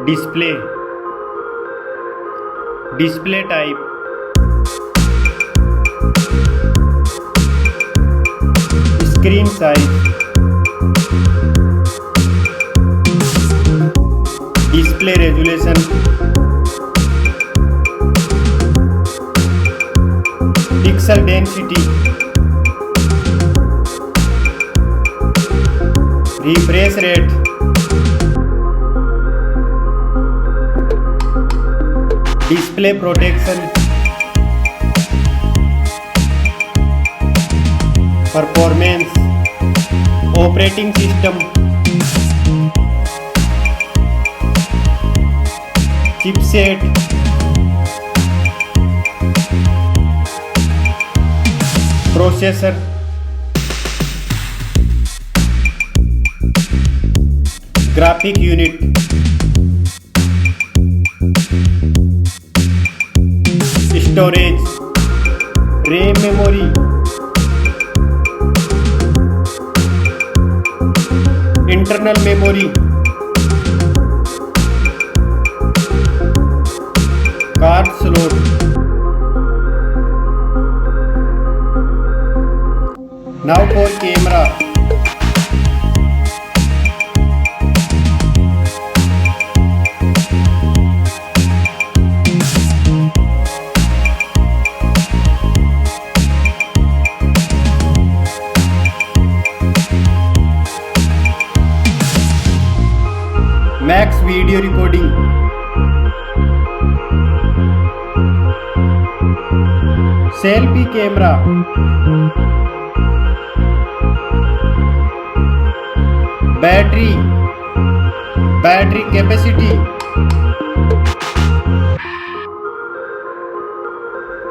display, display type, screen size, display resolution, pixel density, refresh rate, display protection, performance, operating system, chipset, processor, graphic unit, storage, RAM memory, internal memory, card slot, now for camera. Max video recording, selfie camera, battery capacity,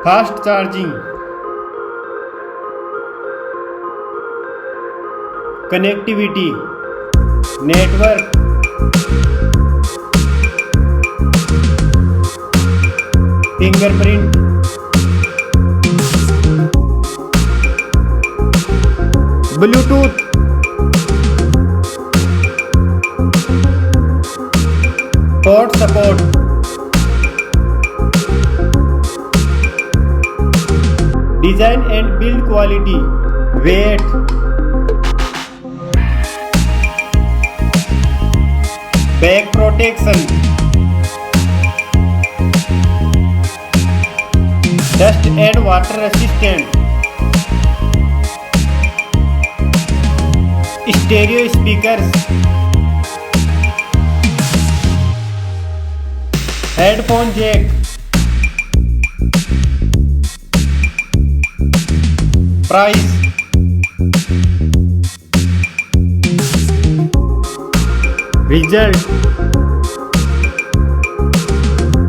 fast charging, connectivity, network, fingerprint, Bluetooth, port support, design and build quality, weight, back protection, dust and water resistant, stereo speakers, headphone jack, price, result.